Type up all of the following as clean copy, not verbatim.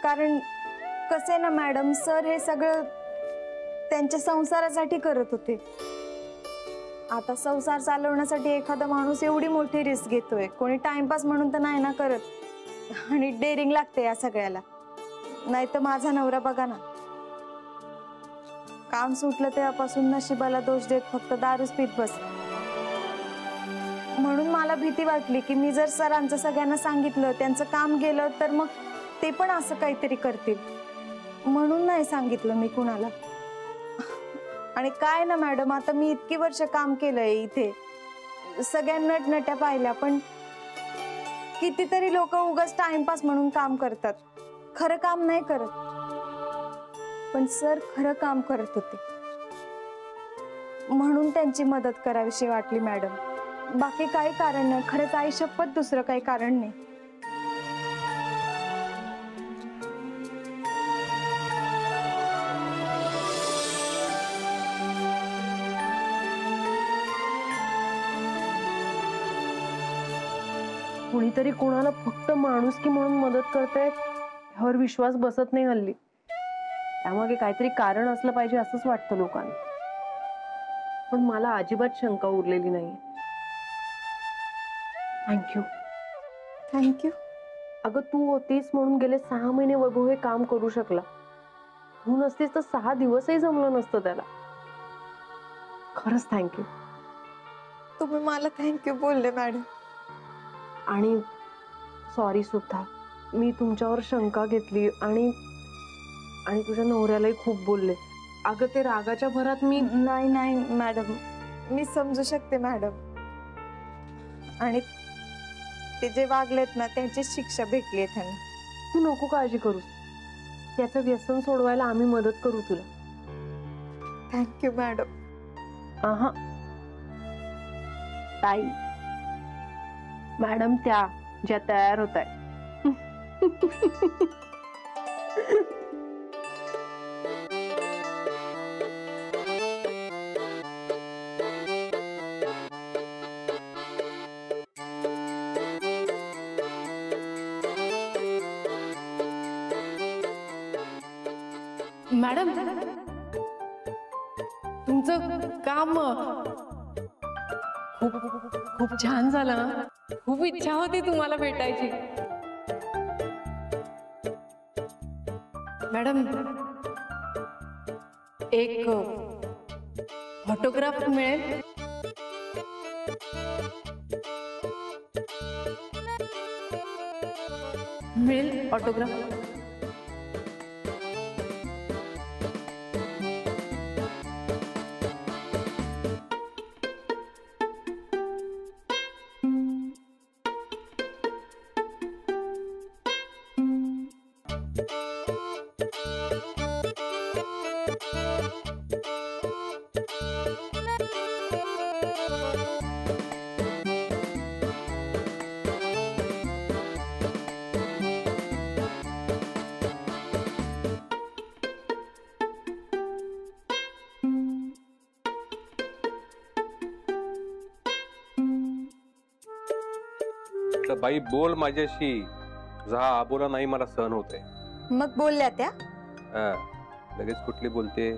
कारण कसे ना मॅडम, सर हे सगळं त्यांच्या संसारासाठी करत होते. आता संसार चालवण्यासाठी एखादा माणूस एवढी मोठी रिस्क घेतोय, कोणी टाइमपास म्हणून तर नाही ना करत. आणि डेअरिंग लागते या सगळ्याला. नाही तर माझा नवरा बघा ना, काम सुटलं तेव्हापासून नशिबाला दोष देत फक्त दारूच पीत बस. म्हणून मला भीती वाटली की मी जर सरांचं सगळ्यांना सांगितलं, त्यांचं काम गेलं तर मग ते पण असं काहीतरी करतील. म्हणून नाही सांगितलं मी कुणाला. आणि काय ना मॅडम, आता मी इतकी वर्ष काम केलंय इथे, सगळ्या नटनट्या पाहिल्या, पण कितीतरी लोक उगाच टाइमपास म्हणून काम करतात, खरं काम नाही करत. पण सर खरं काम करत होते, म्हणून त्यांची मदत करावीशी वाटली मॅडम. बाकी काही कारण नाही, खरंच आई शपथ दुसरं काही कारण नाही. कुणीतरी कोणाला फक्त माणुसकी म्हणून मदत करते ह्यावर विश्वास बसत नाही हल्ली. त्यामागे काहीतरी कारण असलं पाहिजे असंच वाटतं लोकांना. पण मला अजिबात शंका उरलेली नाही. थँक्यू. थँक्यू. अगं तू होतीस म्हणून गेले 6 महिने वैभव हे काम करू शकला. तू नसतीस तर 6 दिवसही जमलं नसतं त्याला. खरंच थँक्यू. तुम्ही मला थँक्यू बोलले मॅडम. आणि सॉरी सुद्धा, मी तुमच्यावर शंका घेतली आणि तुझ्या नवऱ्यालाही खूप बोलले. अगं ते रागाच्या भरात मी नाही मॅडम, मी समजू शकते मॅडम. आणि ते जे वागलेत ना त्यांची शिक्षा भेटली त्यांना. तू नको काळजी करूस, त्याचं व्यसन सोडवायला आम्ही मदत करू तुला. Thank you madam. आहा ताई, मॅडम त्या ज्या तयार होत आहे. मॅडम, तुमचं काम खूप खूप छान झालं. खूप इच्छा होती तुम्हाला भेटायची. मॅडम, एक ऑटोग्राफ मिळेल? मिळेल ऑटोग्राफ? बाई बोल माझ्याशी. जा आबोला नाही मला सहन होते. मग बोलल्या त्या? लगेच कुठली बोलते?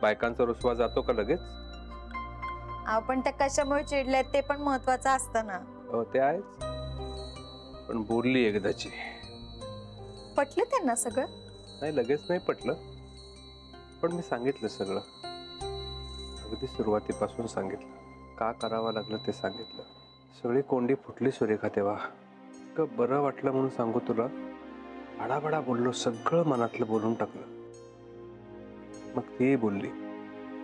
बायकांचा रुसवा जातो का लगेच? आपण त्या कशामुळे चिडल्यात ते पण महत्वाचं असतं ना. हो ते आहेच, पण बोलली एकदाची. पटलं त्यांना सगळं? नाही लगेच नाही पटलं, पण मी सांगितलं सगळं. अगदी सुरुवातीपासून सांगितलं, का करावं लागलं ते सांगितलं. सगळी कोंडी फुटली सुरेखा तेव्हा. इतकं बरं वाटलं म्हणून सांगू तुला. बडाबडा बोललो, सगळं मनातलं बोलून टाकलं. मग ती बोलली.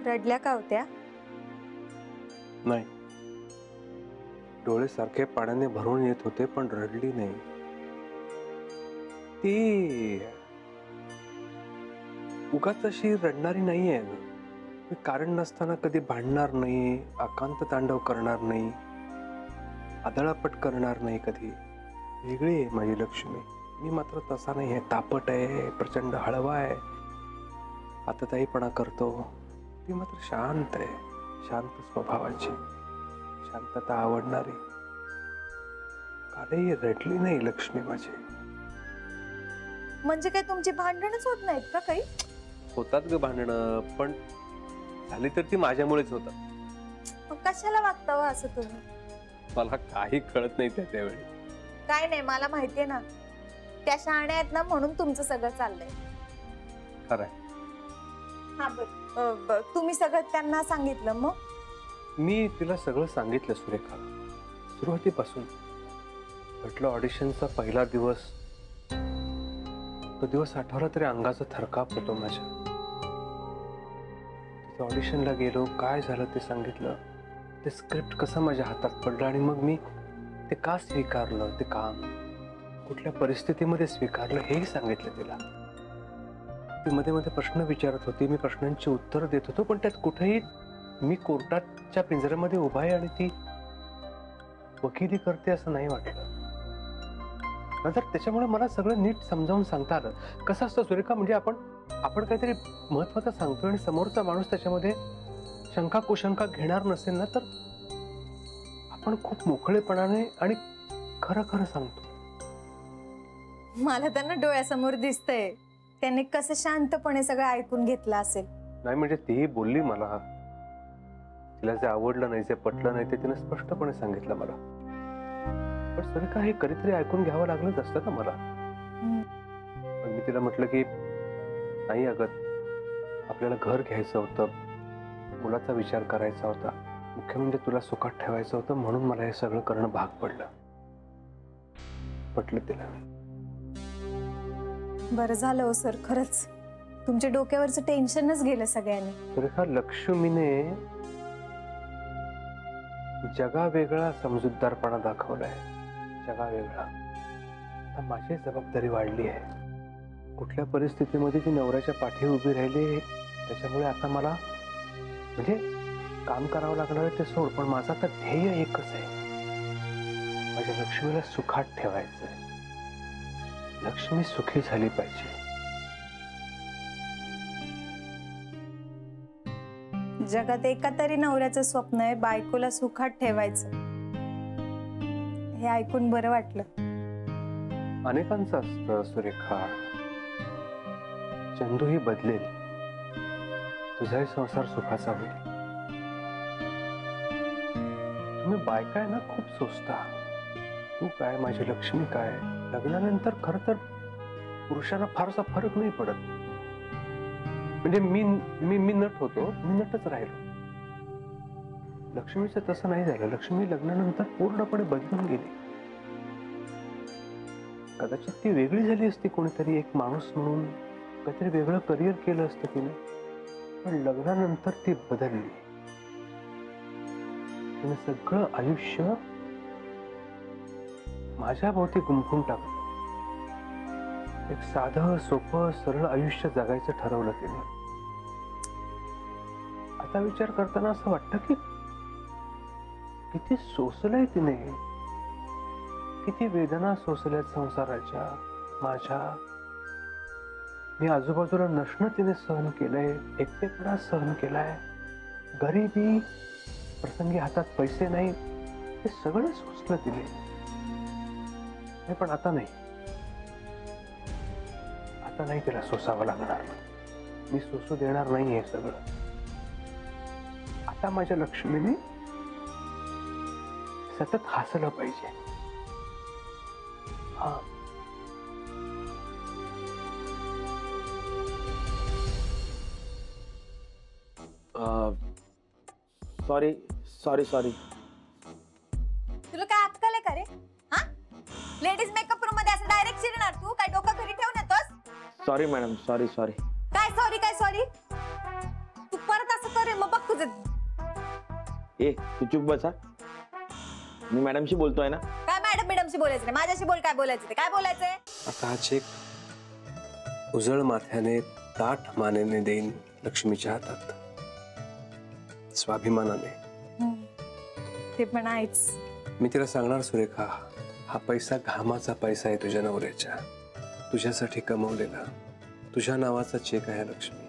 रडल्या का होत्या? नाही, डोळे सारखे पाण्याने भरून येत होते पण रडली नाही. ती उगाच अशी रडणारी नाहीये. मी कारण नसताना कधी भांडणार नाही, आकांत तांडव करणार नाही, आदळापट करणार नाही कधी. वेगळी आहे माझी लक्ष्मी. मी मात्र तसा नाही आहे. तापट आहे, प्रचंड हळवा आहे, आतताईपणा करतो. ती मात्र शांत आहे, शांत स्वभावाची, शांतता आवडणारी. कालही रडली नाही लक्ष्मी माझी. म्हणजे काय तुमची भांडणच होत नाहीत का काही? होतात ग भांडणं, पण झाली तर ती माझ्यामुळेच होतात. मग कशाला वागता हो असं तुम्ही? मला काही कळत नाही त्यावेळी. काय नाही, मला माहितीये ना, त्या शहाण्या आहेत ना म्हणून तुमचं सगळं चाललंय. खरंय. हा बर, तुम्ही सगळं त्यांना सांगितलं मग? मी तिला सगळं सांगितलं सुरेखा, सुरुवातीपासून. म्हटलं ऑडिशनचा पहिला दिवस, तो दिवस आठवला तरी अंगाचा थरकाप होतो माझ्या. तिथे ऑडिशनला गेलो, काय झालं ते सांगितलं, ते स्क्रिप्ट कसं माझ्या हातात पडलं आणि मग मी ते का स्वीकारलं, ते काम कुठल्या परिस्थितीमध्ये स्वीकारलं हेही सांगितलं तिला. ती मध्ये मध्ये प्रश्न विचारत होती, मी प्रश्नांची उत्तर देत होतो, पण त्यात कुठेही मी कोर्टाच्या पिंजऱ्यामध्ये उभा आहे आणि ती वकिली करते असं नाही वाटलं. नंतर त्याच्यामुळे मला सगळं नीट समजावून सांगता आलं. कसं असतं सुरेखा, म्हणजे आपण काहीतरी महत्वाचं सांगतो आणि समोरचा माणूस त्याच्यामध्ये शंका कुशंका घेणार नसेल ना, तर आपण खूप मोकळेपणाने आणि खरं खरं सांगतो. मला त्यांना डोळ्यासमोर दिसतंय, त्यांनी कसं शांतपणे सगळं ऐकून घेतलं असेल. नाही म्हणजे तीही बोलली मला, तिला जे आवडलं नाही, जे पटलं नाही ते तिने स्पष्टपणे सांगितलं मला. पण सुरेखा, हे कधीतरी ऐकून घ्यावं लागलंच असतं ना मला. पण मी तिला म्हटलं की नाही अगं, आपल्याला घर घ्यायचं होतं, मुलाचा विचार करायचा होता, मुख्य म्हणजे तुला सुखात ठेवायचं होतं, म्हणून मला हे सगळं करणं भाग पडलं. पटलं तिला. बरं झालं हो सर, खरंच तुमच्या डोक्यावरचं टेन्शनच गेलं सगळ्यांनी. सुरेखा, लक्ष्मीने जगा वेगळा समजूतदारपणा दाखवलाय, जगा वेगळा. आता माझी जबाबदारी वाढली आहे. कुठल्या परिस्थितीमध्ये ती नवऱ्याच्या पाठी उभी राहिली, त्याच्यामुळे आता मला म्हणजे काम करावं लागणार ते सोड, पण माझं आता ध्येय एकच आहे, माझ्या लक्ष्मीला सुखात ठेवायचंय. लक्ष्मी सुखी झाली पाहिजे. जगात एका तरी नवऱ्याचं स्वप्न आहे बायकोला सुखात ठेवायचं. हे ऐकून बरं वाटलं. अनेकांचं असतं सुरेखा. चंदूही बदलेल, तुझाही संसार सुखाचा होईल. तुम्ही बायका आहे ना, खूप सोचता. तू काय, माझी लक्ष्मी काय. लग्नानंतर खरं तर पुरुषांना फारसा फरक नाही पडत. म्हणजे मी नट होतो, मी नटच राहिलो. लक्ष्मीचं तसं नाही झालं. लक्ष्मी लग्नानंतर पूर्णपणे बदलून गेली. कदाचित ती वेगळी झाली असती, कोणीतरी एक माणूस म्हणून काहीतरी वेगळं करिअर केलं असतं तिने, पण लग्नानंतर ती बदलली. तिने सगळं आयुष्य माझ्या भोवती गुंफून टाकलं. एक साधं सोपं सरळ आयुष्य जगायचं ठरवलं तिने. आता विचार करताना असं वाटतं की किती सोसलंय तिने, किती वेदना सोसल्यात संसाराच्या माझ्या. मी आजूबाजूला नसणं तिने सहन केलंय, एकटेपणा सहन केलाय, गरिबी, प्रसंगी हातात पैसे नाही, हे सगळं सोसलं तिने. पण आता नाही, आता नाही तिला सोसावं लागणार. मी सोसू देणार नाही हे सगळं. आता माझ्या लक्ष्मीने सतत हसलं पाहिजे. हा, सॉरी सॉरी सॉरी. तुला काय अक्कल आहे का रे? हा, लेडीज मेकअप रूम मध्ये असं डायरेक्ट शिरणार तू? काय डोकं घरी ठेवून येतोस? Sorry madam, sorry sorry. काय सॉरी, काय सॉरी? तू परत असं कर मग बघ तुझं. ए तू चुप बसा, मी मॅडमशी बोलतोय ना. काय मॅडमशी बोलायचं नाही, माझ्याशी बोल. काय बोलायचं ते काय बोलायचंय? आता हा चेक उजळ माथ्याने ताठ मानेने देईन लक्ष्मीच्या हातात, स्वाभिमानाने. ते पण आहेच. मी तिला सांगणार, सुरेखा, हा पैसा घामाचा पैसा आहे तुझ्या नवऱ्याच्या, तुझ्यासाठी कमवलेला, तुझ्या नावाचा चेक आहे लक्ष्मी.